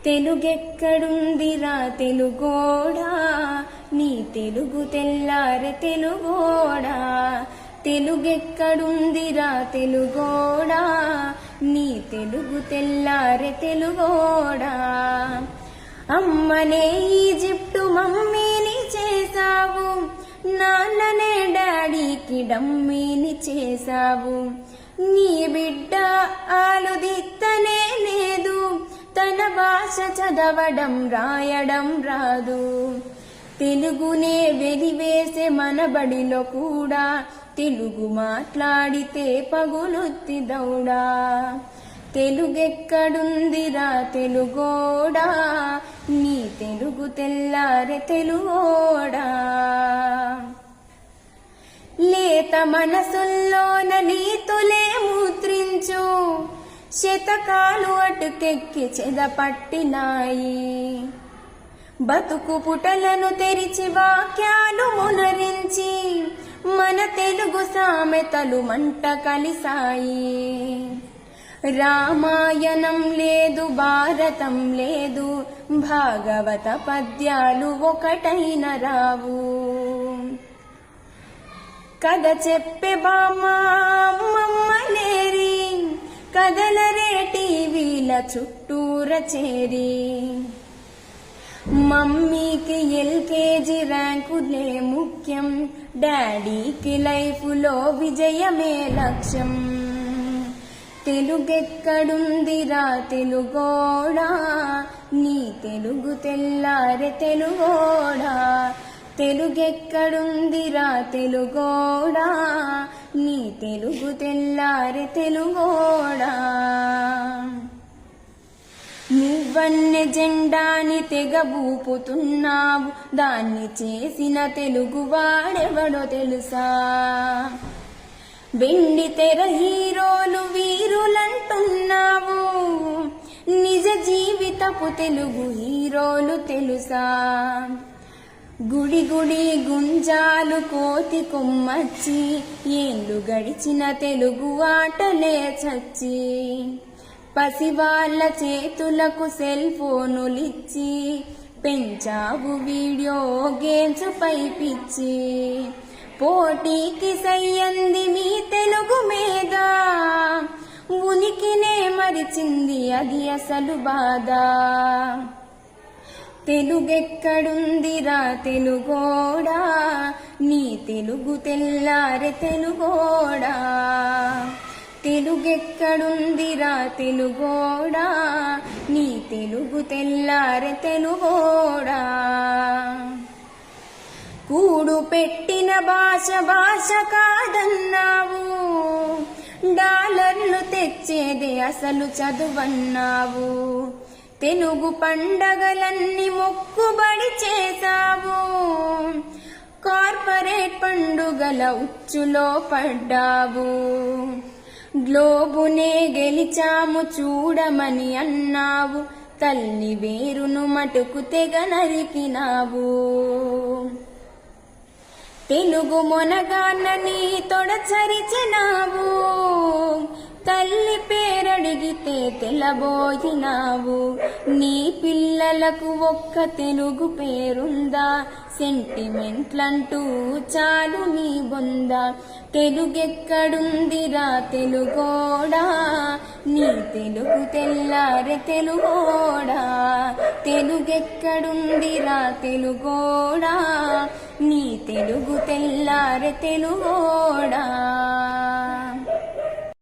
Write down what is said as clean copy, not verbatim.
తెలుగెక్కడుందిరా తెలుగోడా, నీ తెలుగు తెల్లారె తెలుగోడా. తెలుగెక్కడుందిరా తెలుగోడా, నీ తెలుగు తెల్లారె తెలుగోడా. అమ్మనే ఈజిప్టు మమ్మీని చేసావు, నాన్ననే డాడీకి డమ్మీని చేసావు. నీ బిడ్డ ఆలుదిత్తనే లేదు, తన భాష చదవడం రాయడం రాదు. తెలుగునే వెలివేసే మన బడిలో కూడా తెలుగు మాట్లాడితే పగులుత్తి దౌడా. తెలుగెక్కడుందిరా తెలుగోడా, నీ తెలుగు తెల్లారె తెలుగోడా. లేత మనసుల్లోన నీతులే ముద్రించు, శతకాలు అటుకెక్కి చెదపట్టినాయి. బతుకు పుటలను తెరిచి వాక్యాలు మునరించి మన తెలుగు సామెతలు మంట కలిసాయి. రామాయణం లేదు, భారతం లేదు, భాగవత పద్యాలు ఒకటైన రావు. కథ చెప్పే బామ్మ అమ్మమ్మలేరి, కథలరే టీవీల చుట్టూర చేరి. మమ్మీకి ఎల్కేజీ ర్యాంకులే ముఖ్యం, డాడీకి లైఫ్లో విజయమే లక్ష్యం. తెలుగెక్కడుందిరా తెలుగోడా, నీ తెలుగు తెల్లారె తెలుగోడా. తెలుగెక్కడుందిరా తెలుగోడా, నీ తెలుగు తెల్లారె తెలుగోడా. నువ్వన్నె జెండాని తెగబూపుతున్నావు, దాన్ని చేసిన తెలుగు వాడెవడో తెలుసా. వెండి తెర హీరోలు వీరులంటున్నావు, నిజ జీవితపు తెలుగు హీరోలు తెలుసా. గుడి గుడి గుంజాలు కోతి కొమ్మచ్చి, ఏళ్ళు గడిచిన తెలుగు ఆటలే చచ్చి. పసివాళ్ల చేతులకు సెల్ ఫోనులిచ్చి, పెంచావు వీడియో గేమ్స్ పై పిచ్చి. పోటీకి సయ్యంది మీ తెలుగు మీద, ఉనికినే మరిచింది అది అసలు బాధ. తెలుగెక్కడుందిరా తెలుగోడా, నీ తెలుగు తెల్లారె తెలుగోడా. తెలుగెక్కడుందిరా తెలుగోడా, నీ తెలుగు తెల్లారె తెలుగోడా. కూడు పెట్టిన భాష భాష కాదన్నావు, డాలర్లు తెచ్చేదే అసలు చదువన్నావు. తెలుగు పండగలన్నీ మొక్కుబడి చేసావు, కార్పొరేట్ పండుగల ఉచ్చులో పడ్డావు. గ్లోబునే గెలిచాము చూడమని అన్నావు, తల్లి వేరును మటుకు తెగ నరికినావు. తెలుగు మొనగాన్నని తొడచరిచినావు, తల్లి పేరడిగితే తెలబోయినావు. నీ పిల్లలకు ఒక్క తెలుగు పేరుందా, సెంటిమెంట్లంటూ చాలు నీ బొందా. తెలుగెక్కడుందిరా తెలుగోడా, నీ తెలుగు తెల్లారె తెలుగోడా. తెలుగెక్కడుందిరా తెలుగోడా, నీ తెలుగు తెల్లారె తెలుగోడా.